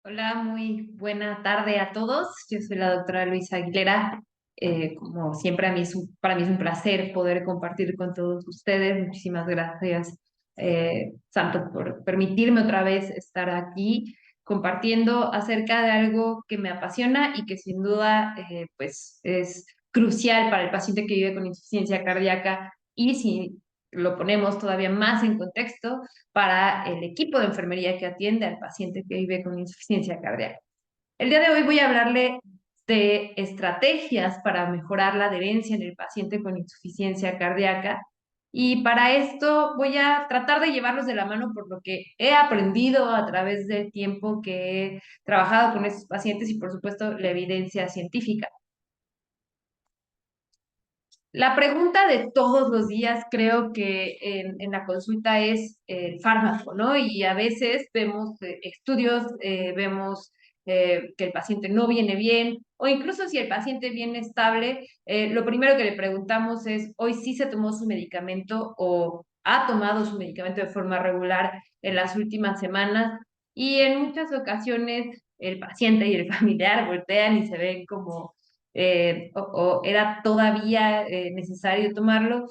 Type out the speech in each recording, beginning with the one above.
Hola, muy buena tarde a todos. Yo soy la doctora Luisa Aguilera. Como siempre, para mí es un placer poder compartir con todos ustedes. Muchísimas gracias, Santo, por permitirme otra vez estar aquí compartiendo acerca de algo que me apasiona y que sin duda pues es crucial para el paciente que vive con insuficiencia cardíaca y si lo ponemos todavía más en contexto para el equipo de enfermería que atiende al paciente que vive con insuficiencia cardíaca. El día de hoy voy a hablarle de estrategias para mejorar la adherencia en el paciente con insuficiencia cardíaca. Y para esto voy a tratar de llevarlos de la mano por lo que he aprendido a través del tiempo que he trabajado con estos pacientes y por supuesto la evidencia científica. La pregunta de todos los días creo que en la consulta es el fármaco, ¿no? Y a veces vemos estudios, vemos que el paciente no viene bien, o incluso si el paciente viene estable, lo primero que le preguntamos es, ¿hoy sí se tomó su medicamento o ha tomado su medicamento de forma regular en las últimas semanas? Y en muchas ocasiones el paciente y el familiar voltean y se ven como o era todavía necesario tomarlo,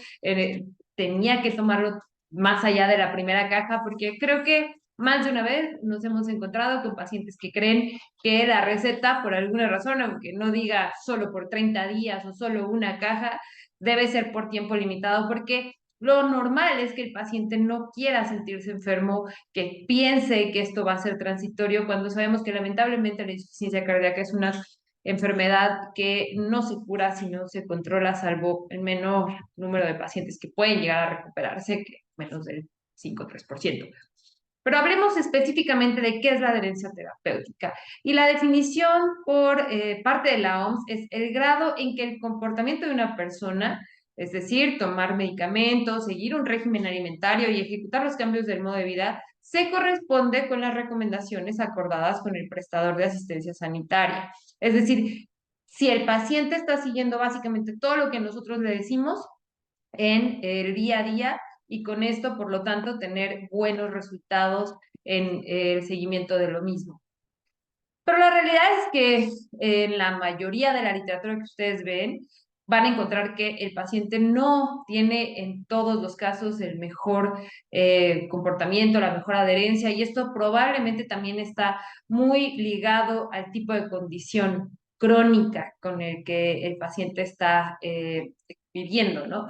tenía que tomarlo más allá de la primera caja, porque creo que más de una vez nos hemos encontrado con pacientes que creen que la receta, por alguna razón, aunque no diga solo por 30 días o solo una caja, debe ser por tiempo limitado, porque lo normal es que el paciente no quiera sentirse enfermo, que piense que esto va a ser transitorio, cuando sabemos que lamentablemente la insuficiencia cardíaca es una enfermedad que no se cura si no se controla, salvo el menor número de pacientes que pueden llegar a recuperarse, que menos del 5 o 3%. Pero hablemos específicamente de qué es la adherencia terapéutica. Y la definición por parte de la OMS es el grado en que el comportamiento de una persona, es decir, tomar medicamentos, seguir un régimen alimentario y ejecutar los cambios del modo de vida, se corresponde con las recomendaciones acordadas con el prestador de asistencia sanitaria. Es decir, si el paciente está siguiendo básicamente todo lo que nosotros le decimos en el día a día y con esto, por lo tanto, tener buenos resultados en el seguimiento de lo mismo. Pero la realidad es que en la mayoría de la literatura que ustedes ven, van a encontrar que el paciente no tiene en todos los casos el mejor comportamiento, la mejor adherencia, y esto probablemente también está muy ligado al tipo de condición crónica con el que el paciente está viviendo, ¿no?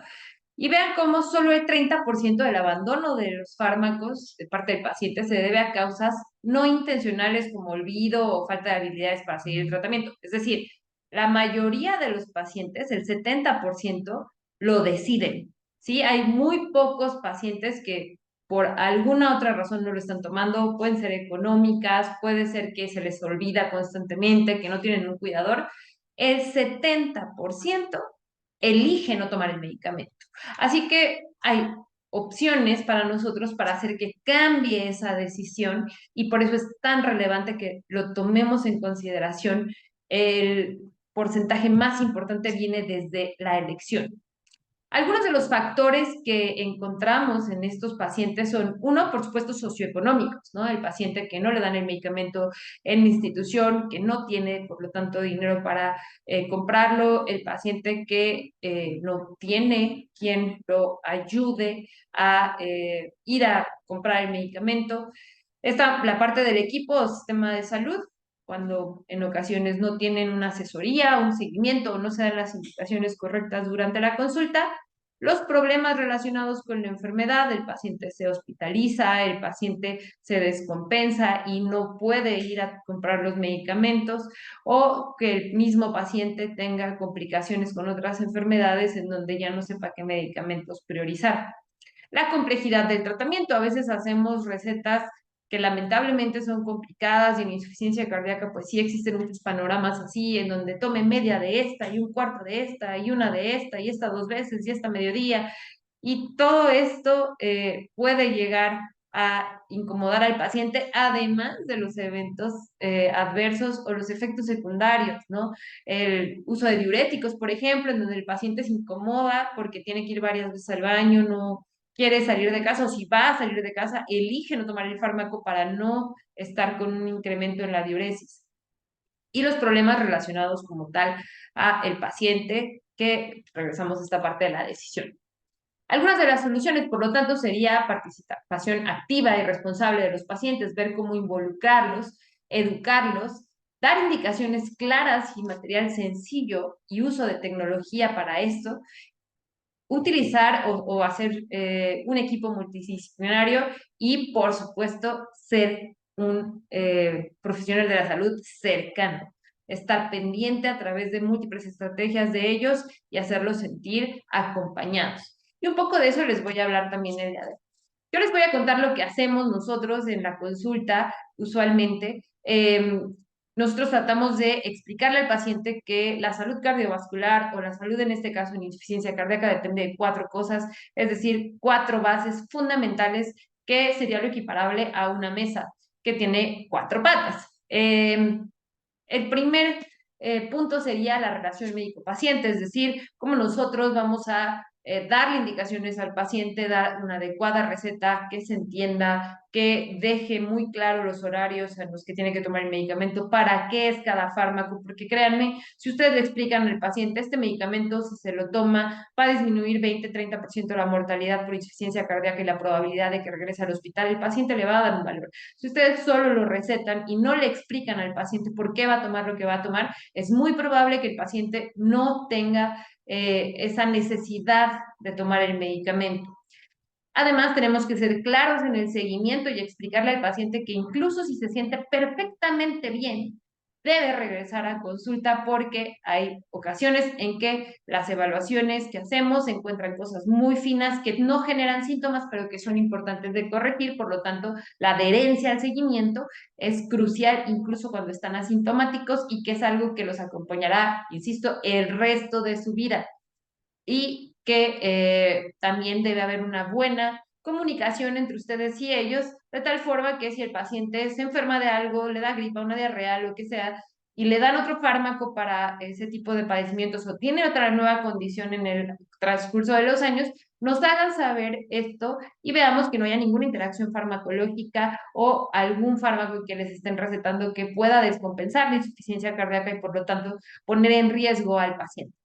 Y vean cómo solo el 30% del abandono de los fármacos de parte del paciente se debe a causas no intencionales como olvido o falta de habilidades para seguir el tratamiento. Es decir, la mayoría de los pacientes, el 70%, lo deciden. ¿Sí? Hay muy pocos pacientes que por alguna otra razón no lo están tomando, pueden ser económicas, puede ser que se les olvida constantemente, que no tienen un cuidador. El 70% elige no tomar el medicamento. Así que hay opciones para nosotros para hacer que cambie esa decisión y por eso es tan relevante que lo tomemos en consideración. El porcentaje más importante viene desde la elección. Algunos de los factores que encontramos en estos pacientes son, uno, por supuesto, socioeconómicos, ¿no? El paciente que no le dan el medicamento en la institución, que no tiene, por lo tanto, dinero para comprarlo, el paciente que no tiene quien lo ayude a ir a comprar el medicamento. Está la parte del equipo o sistema de salud, cuando en ocasiones no tienen una asesoría, un seguimiento o no se dan las indicaciones correctas durante la consulta, los problemas relacionados con la enfermedad, el paciente se hospitaliza, el paciente se descompensa y no puede ir a comprar los medicamentos, o que el mismo paciente tenga complicaciones con otras enfermedades en donde ya no sepa qué medicamentos priorizar. La complejidad del tratamiento. A veces hacemos recetas que lamentablemente son complicadas y en insuficiencia cardíaca pues sí existen muchos panoramas así, en donde tome media de esta y un cuarto de esta y una de esta y esta 2 veces y esta mediodía. Y todo esto puede llegar a incomodar al paciente, además de los eventos adversos o los efectos secundarios, ¿no? El uso de diuréticos, por ejemplo, en donde el paciente se incomoda porque tiene que ir varias veces al baño, no quiere salir de casa o si va a salir de casa, elige no tomar el fármaco para no estar con un incremento en la diuresis. Y los problemas relacionados como tal a el paciente, que regresamos a esta parte de la decisión. Algunas de las soluciones, por lo tanto, sería participación activa y responsable de los pacientes, ver cómo involucrarlos, educarlos, dar indicaciones claras y material sencillo y uso de tecnología para esto, utilizar o hacer un equipo multidisciplinario y, por supuesto, ser un profesional de la salud cercano, estar pendiente a través de múltiples estrategias de ellos y hacerlos sentir acompañados. Y un poco de eso les voy a hablar también el día de hoy. Yo les voy a contar lo que hacemos nosotros en la consulta usualmente. Nosotros tratamos de explicarle al paciente que la salud cardiovascular o la salud en este caso en insuficiencia cardíaca depende de cuatro cosas, es decir, cuatro bases fundamentales que sería lo equiparable a una mesa que tiene cuatro patas. El primer punto sería la relación médico-paciente, es decir, cómo nosotros vamos a darle indicaciones al paciente, dar una adecuada receta, que se entienda, que deje muy claro los horarios en los que tiene que tomar el medicamento, para qué es cada fármaco, porque créanme, si ustedes le explican al paciente este medicamento, si se lo toma, va a disminuir 20-30% la mortalidad por insuficiencia cardíaca y la probabilidad de que regrese al hospital, el paciente le va a dar un valor. Si ustedes solo lo recetan y no le explican al paciente por qué va a tomar lo que va a tomar, es muy probable que el paciente no tenga esa necesidad de tomar el medicamento. Además, tenemos que ser claros en el seguimiento y explicarle al paciente que incluso si se siente perfectamente bien, debe regresar a consulta porque hay ocasiones en que las evaluaciones que hacemos encuentran cosas muy finas que no generan síntomas, pero que son importantes de corregir. Por lo tanto, la adherencia al seguimiento es crucial incluso cuando están asintomáticos y que es algo que los acompañará, insisto, el resto de su vida y que también debe haber una buena comunicación entre ustedes y ellos, de tal forma que si el paciente se enferma de algo, le da gripa, una diarrea, lo que sea, y le dan otro fármaco para ese tipo de padecimientos o tiene otra nueva condición en el transcurso de los años, nos hagan saber esto y veamos que no haya ninguna interacción farmacológica o algún fármaco que les estén recetando que pueda descompensar la insuficiencia cardíaca y por lo tanto poner en riesgo al paciente.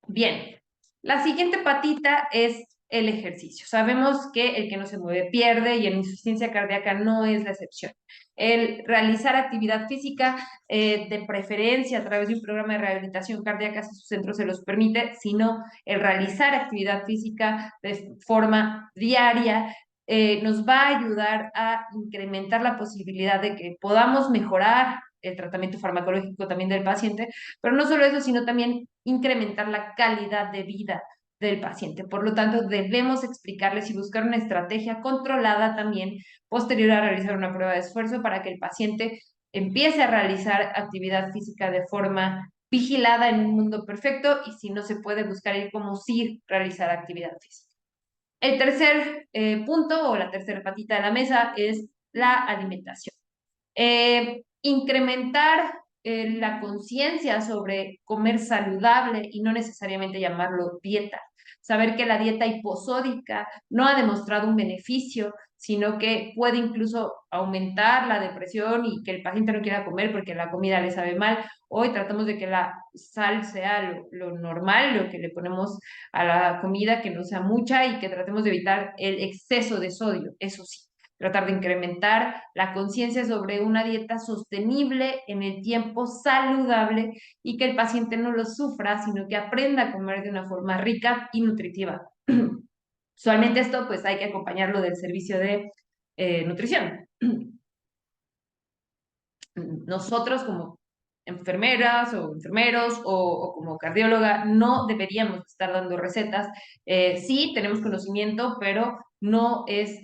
Bien, la siguiente patita es el ejercicio. Sabemos que el que no se mueve pierde y en insuficiencia cardíaca no es la excepción. El realizar actividad física, de preferencia a través de un programa de rehabilitación cardíaca, si su centro se los permite, sino el realizar actividad física de forma diaria, nos va a ayudar a incrementar la posibilidad de que podamos mejorar el tratamiento farmacológico también del paciente, pero no solo eso, sino también incrementar la calidad de vida del paciente. Por lo tanto, debemos explicarles y buscar una estrategia controlada también posterior a realizar una prueba de esfuerzo para que el paciente empiece a realizar actividad física de forma vigilada en un mundo perfecto y si no se puede buscar el cómo sí realizar actividad física. El tercer punto o la tercera patita de la mesa es la alimentación. Incrementar la conciencia sobre comer saludable y no necesariamente llamarlo dieta. Saber que la dieta hiposódica no ha demostrado un beneficio, sino que puede incluso aumentar la depresión y que el paciente no quiera comer porque la comida le sabe mal. Hoy tratamos de que la sal sea lo normal, lo que le ponemos a la comida, que no sea mucha y que tratemos de evitar el exceso de sodio, eso sí, tratar de incrementar la conciencia sobre una dieta sostenible en el tiempo, saludable y que el paciente no lo sufra, sino que aprenda a comer de una forma rica y nutritiva. Usualmente esto pues hay que acompañarlo del servicio de nutrición. Nosotros como enfermeras o enfermeros o como cardióloga no deberíamos estar dando recetas. Sí, tenemos conocimiento, pero no es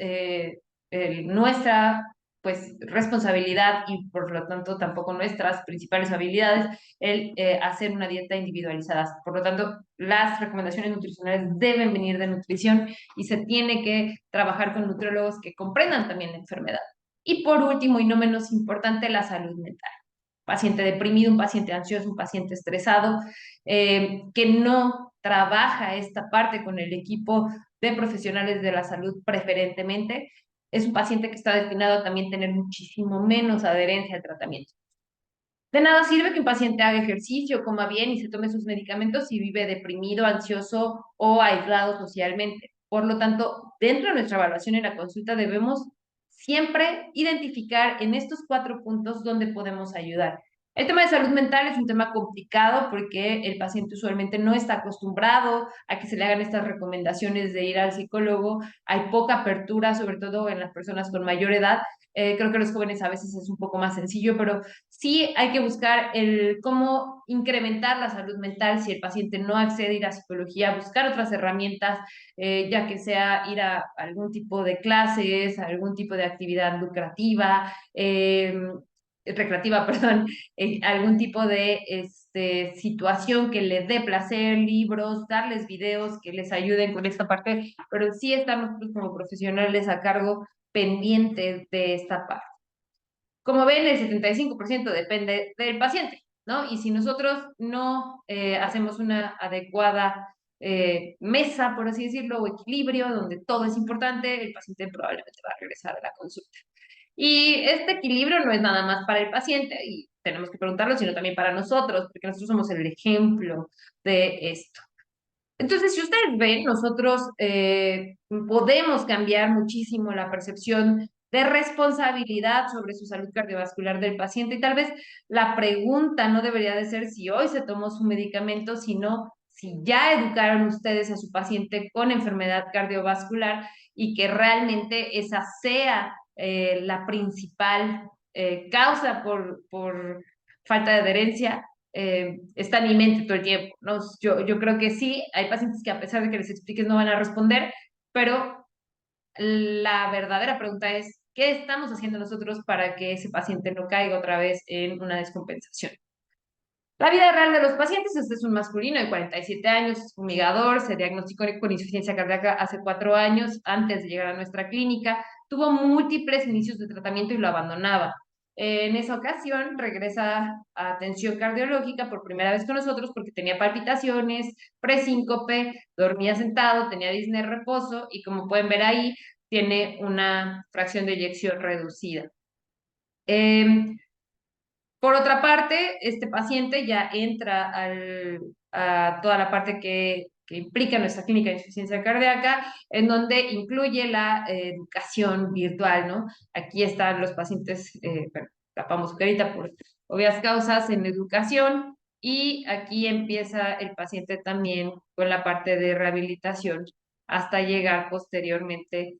nuestra pues responsabilidad y por lo tanto tampoco nuestras principales habilidades el hacer una dieta individualizada. Por lo tanto, las recomendaciones nutricionales deben venir de nutrición y se tiene que trabajar con nutriólogos que comprendan también la enfermedad. Y por último, y no menos importante, la salud mental. Paciente deprimido, un paciente ansioso, un paciente estresado, que no trabaja esta parte con el equipo de profesionales de la salud preferentemente, es un paciente que está destinado a también tener muchísimo menos adherencia al tratamiento. De nada sirve que un paciente haga ejercicio, coma bien y se tome sus medicamentos si vive deprimido, ansioso o aislado socialmente. Por lo tanto, dentro de nuestra evaluación en la consulta debemos siempre identificar en estos 4 puntos donde podemos ayudar. El tema de salud mental es un tema complicado porque el paciente usualmente no está acostumbrado a que se le hagan estas recomendaciones de ir al psicólogo. Hay poca apertura, sobre todo en las personas con mayor edad. Creo que los jóvenes a veces es un poco más sencillo, pero sí hay que buscar el cómo incrementar la salud mental si el paciente no accede a ir a psicología, buscar otras herramientas, ya que sea ir a algún tipo de clases, a algún tipo de actividad lucrativa, recreativa, perdón, algún tipo de situación que les dé placer, libros, darles videos que les ayuden con esta parte, pero sí estamos nosotros como profesionales a cargo pendientes de esta parte. Como ven, el 75% depende del paciente, ¿no? Y si nosotros no hacemos una adecuada mesa, por así decirlo, o equilibrio, donde todo es importante, el paciente probablemente va a regresar a la consulta. Y este equilibrio no es nada más para el paciente, y tenemos que preguntarlo, sino también para nosotros, porque nosotros somos el ejemplo de esto. Entonces, si ustedes ven, nosotros podemos cambiar muchísimo la percepción de responsabilidad sobre su salud cardiovascular del paciente y tal vez la pregunta no debería de ser si hoy se tomó su medicamento, sino si ya educaron ustedes a su paciente con enfermedad cardiovascular y que realmente esa sea la principal causa por falta de adherencia está en mi mente todo el tiempo, ¿no? Yo creo que sí, hay pacientes que a pesar de que les expliques no van a responder, pero la verdadera pregunta es, ¿qué estamos haciendo nosotros para que ese paciente no caiga otra vez en una descompensación? La vida real de los pacientes, este es un masculino de 47 años, es fumigador, se diagnosticó con insuficiencia cardíaca hace 4 años, antes de llegar a nuestra clínica, tuvo múltiples inicios de tratamiento y lo abandonaba. En esa ocasión regresa a atención cardiológica por primera vez con nosotros porque tenía palpitaciones, presíncope, dormía sentado, tenía disnea de reposo y como pueden ver ahí, tiene una fracción de eyección reducida. Por otra parte, este paciente ya entra a toda la parte que implica nuestra clínica de insuficiencia cardíaca, en donde incluye la educación virtual, ¿no? Aquí están los pacientes, bueno, tapamos su carita por obvias causas en educación, y aquí empieza el paciente también con la parte de rehabilitación hasta llegar posteriormente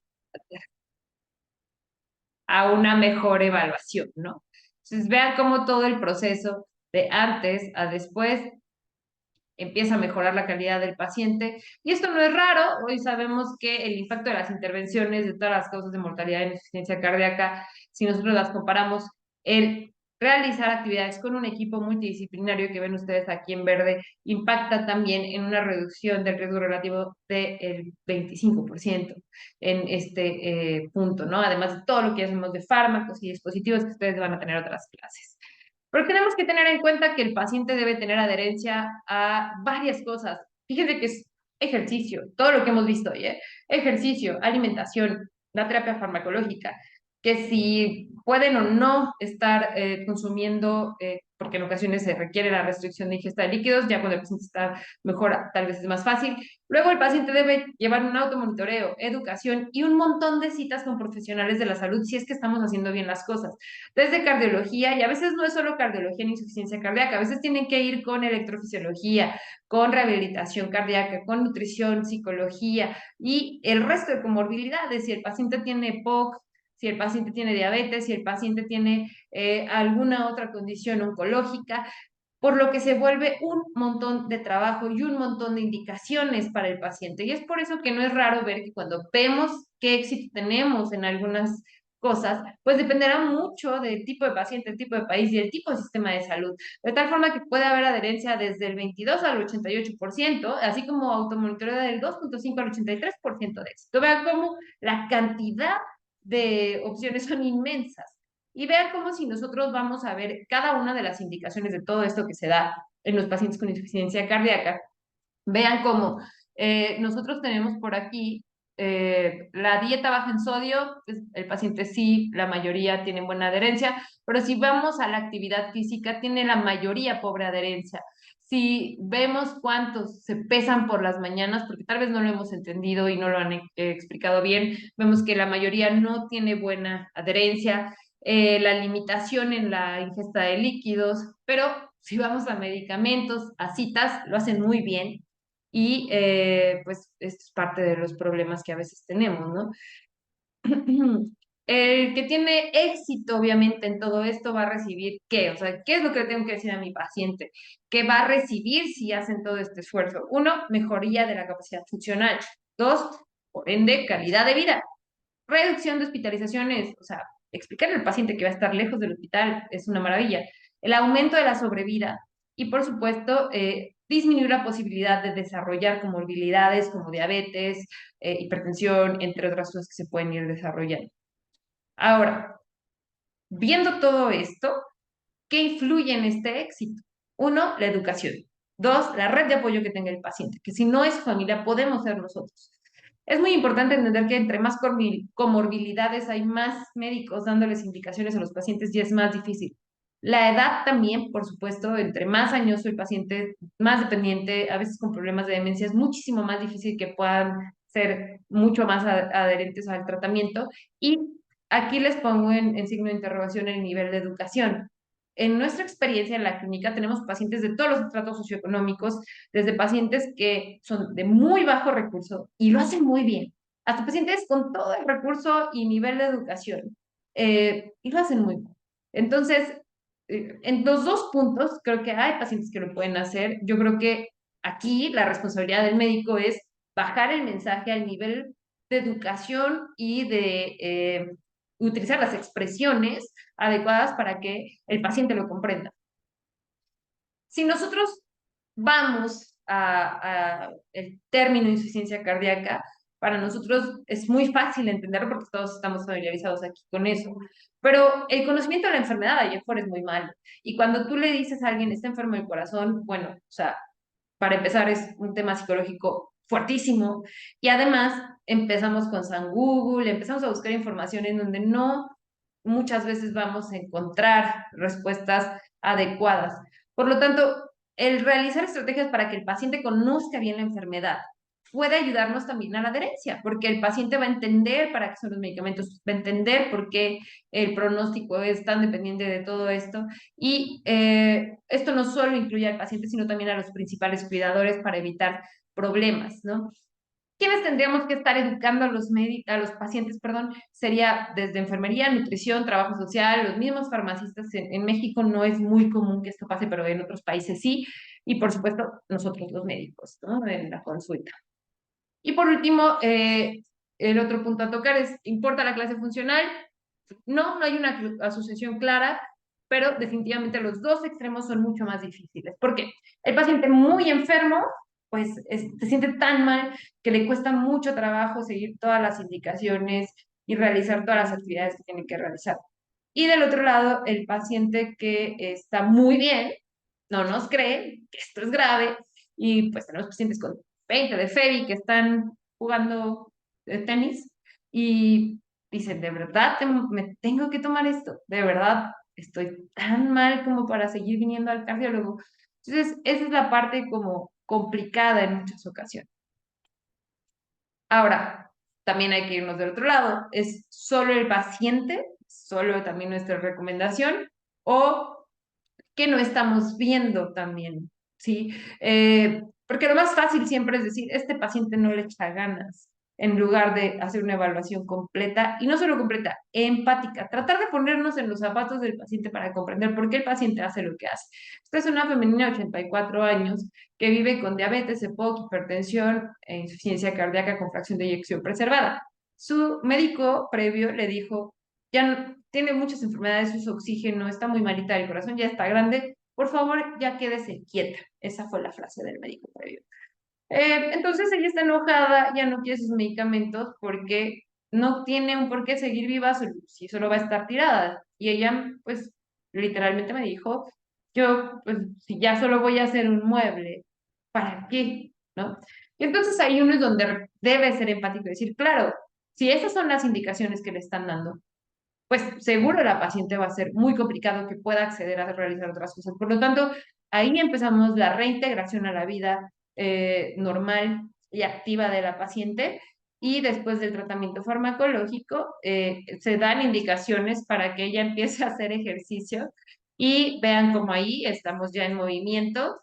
a una mejor evaluación, ¿no? Entonces, vean cómo todo el proceso de antes a después empieza a mejorar la calidad del paciente. Y esto no es raro, hoy sabemos que el impacto de las intervenciones de todas las causas de mortalidad en insuficiencia cardíaca, si nosotros las comparamos, el realizar actividades con un equipo multidisciplinario que ven ustedes aquí en verde, impacta también en una reducción del riesgo relativo del 25% en este punto, ¿no? Además de todo lo que hacemos de fármacos y dispositivos que ustedes van a tener otras clases. Pero tenemos que tener en cuenta que el paciente debe tener adherencia a varias cosas. Fíjense que es ejercicio, todo lo que hemos visto hoy, ¿eh? Ejercicio, alimentación, la terapia farmacológica, que si pueden o no estar consumiendo, porque en ocasiones se requiere la restricción de ingesta de líquidos, ya cuando el paciente está mejor, tal vez es más fácil. Luego el paciente debe llevar un automonitoreo, educación y un montón de citas con profesionales de la salud si es que estamos haciendo bien las cosas desde cardiología, y a veces no es solo cardiología ni insuficiencia cardíaca, a veces tienen que ir con electrofisiología, con rehabilitación cardíaca, con nutrición, psicología y el resto de comorbilidades, si el paciente tiene POC, si el paciente tiene diabetes, si el paciente tiene alguna otra condición oncológica, por lo que se vuelve un montón de trabajo y un montón de indicaciones para el paciente. Y es por eso que no es raro ver que cuando vemos qué éxito tenemos en algunas cosas, pues dependerá mucho del tipo de paciente, el tipo de país y el tipo de sistema de salud. De tal forma que puede haber adherencia desde el 22 al 88%, así como automonitoreo del 2,5 al 83% de éxito. Vean cómo la cantidad de opciones son inmensas. Y vean cómo si nosotros vamos a ver cada una de las indicaciones de todo esto que se da en los pacientes con insuficiencia cardíaca, vean cómo nosotros tenemos por aquí la dieta baja en sodio, pues, el paciente sí, la mayoría tienen buena adherencia, pero si vamos a la actividad física, tiene la mayoría pobre adherencia. Si vemos cuántos se pesan por las mañanas, porque tal vez no lo hemos entendido y no lo han explicado bien, vemos que la mayoría no tiene buena adherencia, la limitación en la ingesta de líquidos, pero si vamos a medicamentos, a citas, lo hacen muy bien y pues esto es parte de los problemas que a veces tenemos, ¿no? El que tiene éxito, obviamente, en todo esto va a recibir ¿qué? O sea, ¿qué es lo que le tengo que decir a mi paciente? ¿Qué va a recibir si hacen todo este esfuerzo? Uno, mejoría de la capacidad funcional. Dos, por ende, calidad de vida. Reducción de hospitalizaciones, o sea, explicarle al paciente que va a estar lejos del hospital es una maravilla. El aumento de la sobrevida y, por supuesto, disminuir la posibilidad de desarrollar comorbilidades como diabetes, hipertensión, entre otras cosas que se pueden ir desarrollando. Ahora, viendo todo esto, ¿qué influye en este éxito? Uno, la educación. Dos, la red de apoyo que tenga el paciente, que si no es familia, podemos ser nosotros. Es muy importante entender que entre más comorbilidades hay más médicos dándoles indicaciones a los pacientes y es más difícil. La edad también, por supuesto, entre más añoso el paciente, más dependiente, a veces con problemas de demencia, es muchísimo más difícil que puedan ser mucho más adherentes al tratamiento. Y aquí les pongo en signo de interrogación el nivel de educación. En nuestra experiencia en la clínica tenemos pacientes de todos los estratos socioeconómicos, desde pacientes que son de muy bajo recurso y lo hacen muy bien, hasta pacientes con todo el recurso y nivel de educación, y lo hacen muy bien. Entonces, en los dos puntos, creo que hay pacientes que lo pueden hacer. Yo creo que aquí la responsabilidad del médico es bajar el mensaje al nivel de educación y de utilizar las expresiones adecuadas para que el paciente lo comprenda. Si nosotros vamos a el término insuficiencia cardíaca, para nosotros es muy fácil entenderlo porque todos estamos familiarizados aquí con eso. Pero el conocimiento de la enfermedad allá afuera es muy malo. Y cuando tú le dices a alguien está enfermo del corazón, bueno, o sea, para empezar es un tema psicológico fuertísimo. Y además empezamos con San Google, empezamos a buscar información en donde no muchas veces vamos a encontrar respuestas adecuadas. Por lo tanto, el realizar estrategias para que el paciente conozca bien la enfermedad puede ayudarnos también a la adherencia, porque el paciente va a entender para qué son los medicamentos, va a entender por qué el pronóstico es tan dependiente de todo esto. Y esto no solo incluye al paciente, sino también a los principales cuidadores para evitar problemas, ¿no? ¿Quiénes tendríamos que estar educando a a los pacientes, perdón? Sería desde enfermería, nutrición, trabajo social, los mismos farmacistas. En México no es muy común que esto pase, pero en otros países sí. Y por supuesto, nosotros los médicos, ¿no? En la consulta. Y por último, el otro punto a tocar es, ¿importa la clase funcional? No, no hay una asociación clara, pero definitivamente los dos extremos son mucho más difíciles. Porque el paciente muy enfermo, pues se siente tan mal que le cuesta mucho trabajo seguir todas las indicaciones y realizar todas las actividades que tiene que realizar. Y del otro lado, el paciente que está muy bien, no nos cree que esto es grave y pues tenemos pacientes con 20 de FEBI que están jugando tenis y dicen, ¿de verdad me tengo que tomar esto? ¿De verdad estoy tan mal como para seguir viniendo al cardiólogo? Entonces, esa es la parte como complicada en muchas ocasiones. Ahora, también hay que irnos del otro lado. ¿Es solo el paciente, solo también nuestra recomendación, o que no estamos viendo también? ¿Sí? Porque lo más fácil siempre es decir, este paciente no le echa ganas, en lugar de hacer una evaluación completa, y no solo completa, empática, tratar de ponernos en los zapatos del paciente para comprender por qué el paciente hace lo que hace. Esta es una femenina de 84 años que vive con diabetes, EPOC, hipertensión e insuficiencia cardíaca con fracción de eyección preservada. Su médico previo le dijo, ya tiene muchas enfermedades, su oxígeno está muy malita del corazón, ya está grande, por favor, ya quédese quieta. Esa fue la frase del médico previo. Entonces ella está enojada, ya no quiere sus medicamentos porque no tiene un por qué seguir viva si solo va a estar tirada. Y ella, pues, literalmente me dijo, yo, pues, si ya solo voy a hacer un mueble, ¿para qué? ¿No? Y entonces ahí uno es donde debe ser empático y decir, claro, si esas son las indicaciones que le están dando, pues seguro la paciente va a ser muy complicado que pueda acceder a realizar otras cosas. Por lo tanto, ahí empezamos la reintegración a la vida normal y activa de la paciente. Y después del tratamiento farmacológico, se dan indicaciones para que ella empiece a hacer ejercicio y vean cómo ahí estamos ya en movimiento,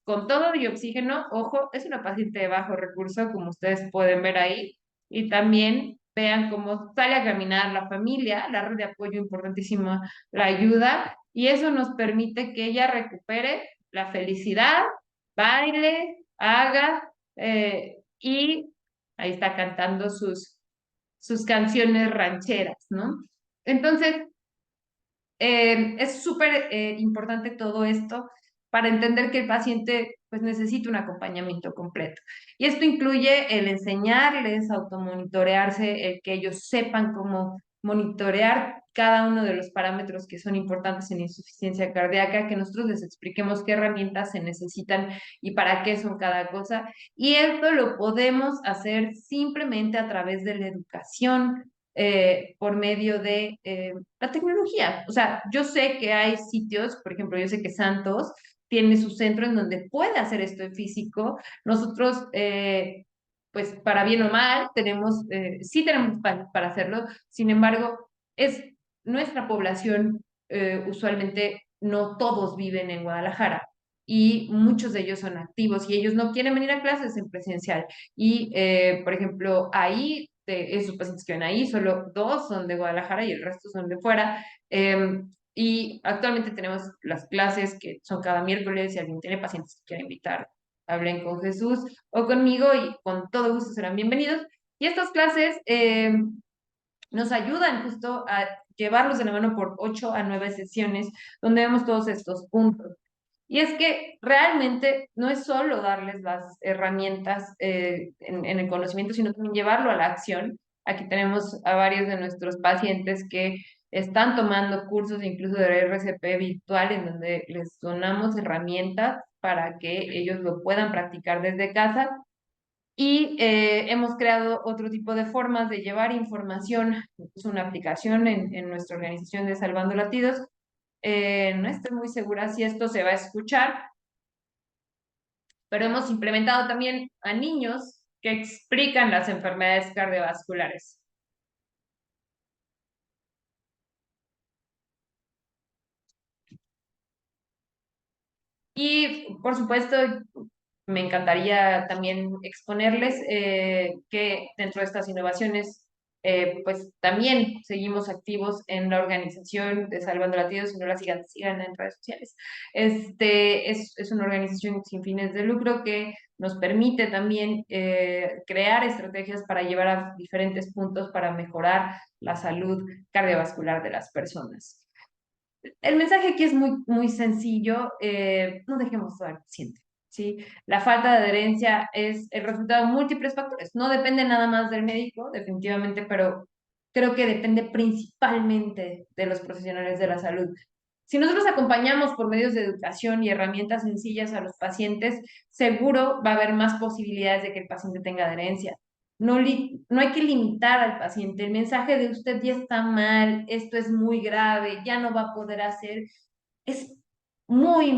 con todo y oxígeno. Ojo, es una paciente de bajo recurso, como ustedes pueden ver ahí, y también vean cómo sale a caminar la familia, la red de apoyo importantísima la ayuda, y eso nos permite que ella recupere la felicidad, baile, haga, y ahí está cantando sus canciones rancheras, ¿no? Entonces, es súper importante todo esto para entender que el paciente pues necesita un acompañamiento completo. Y esto incluye el enseñarles a automonitorearse, el que ellos sepan cómo monitorear cada uno de los parámetros que son importantes en insuficiencia cardíaca, que nosotros les expliquemos qué herramientas se necesitan y para qué son cada cosa. Y esto lo podemos hacer simplemente a través de la educación, por medio de la tecnología. O sea, yo sé que hay sitios, por ejemplo, yo sé que Santos tiene su centro en donde puede hacer esto en físico. Nosotros, pues para bien o mal, sí tenemos para hacerlo. Sin embargo, es nuestra población, usualmente no todos viven en Guadalajara. Y muchos de ellos son activos y ellos no quieren venir a clases en presencial. Y, por ejemplo, ahí, de esos pacientes que ven ahí, solo dos son de Guadalajara y el resto son de fuera. Y actualmente tenemos las clases que son cada miércoles. Si alguien tiene pacientes que quiere invitar, hablen con Jesús o conmigo y con todo gusto serán bienvenidos. Y estas clases nos ayudan justo a llevarlos de la mano por 8 a 9 sesiones donde vemos todos estos puntos. Y es que realmente no es solo darles las herramientas en el conocimiento, sino también llevarlo a la acción. Aquí tenemos a varios de nuestros pacientes que están tomando cursos incluso de RCP virtual, en donde les donamos herramientas para que ellos lo puedan practicar desde casa. Y hemos creado otro tipo de formas de llevar información. Es una aplicación en nuestra organización de Salvando Latidos. No estoy muy segura si esto se va a escuchar, pero hemos implementado también a niños que explican las enfermedades cardiovasculares. Y por supuesto, me encantaría también exponerles que dentro de estas innovaciones, pues también seguimos activos en la organización de Salvando Latidos. Si no la sigan en redes sociales. Es una organización sin fines de lucro que nos permite también crear estrategias para llevar a diferentes puntos para mejorar la salud cardiovascular de las personas. El mensaje aquí es muy sencillo. No dejemos todo al paciente, ¿sí? La falta de adherencia es el resultado de múltiples factores. No depende nada más del médico, definitivamente, pero creo que depende principalmente de los profesionales de la salud. Si nosotros acompañamos por medios de educación y herramientas sencillas a los pacientes, seguro va a haber más posibilidades de que el paciente tenga adherencia. No hay que limitar al paciente. El mensaje de usted ya está mal, esto es muy grave, ya no va a poder hacer, es muy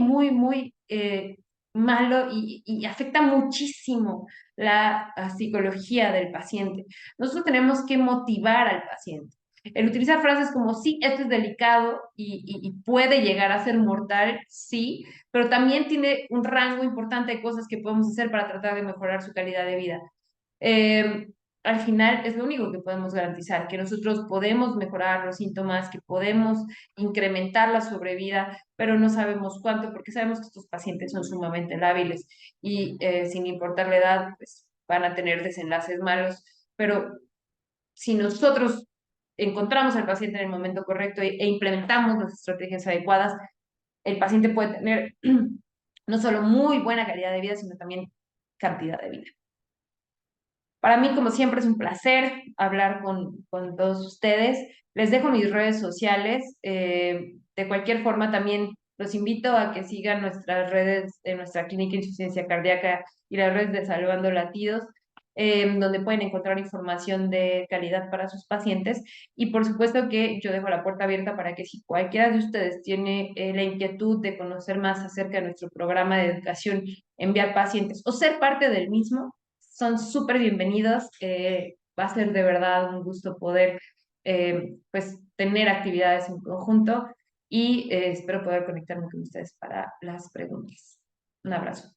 malo y afecta muchísimo la psicología del paciente. Nosotros tenemos que motivar al paciente. El utilizar frases como, sí, esto es delicado y puede llegar a ser mortal, sí, pero también tiene un rango importante de cosas que podemos hacer para tratar de mejorar su calidad de vida. eh, Al final es lo único que podemos garantizar, que nosotros podemos mejorar los síntomas, que podemos incrementar la sobrevida, pero no sabemos cuánto, porque sabemos que estos pacientes son sumamente lábiles y sin importar la edad, pues van a tener desenlaces malos. Pero si nosotros encontramos al paciente en el momento correcto e implementamos las estrategias adecuadas, el paciente puede tener no solo muy buena calidad de vida, sino también cantidad de vida. Para mí, como siempre, es un placer hablar con todos ustedes. Les dejo mis redes sociales. De cualquier forma, también Los invito a que sigan nuestras redes de nuestra clínica de insuficiencia cardíaca y las redes de Salvando Latidos, donde pueden encontrar información de calidad para sus pacientes. Y por supuesto que yo dejo la puerta abierta para que si cualquiera de ustedes tiene la inquietud de conocer más acerca de nuestro programa de educación, enviar pacientes o ser parte del mismo, son súper bienvenidos. Va a ser de verdad un gusto poder pues tener actividades en conjunto y espero poder conectarme con ustedes para las preguntas. Un abrazo.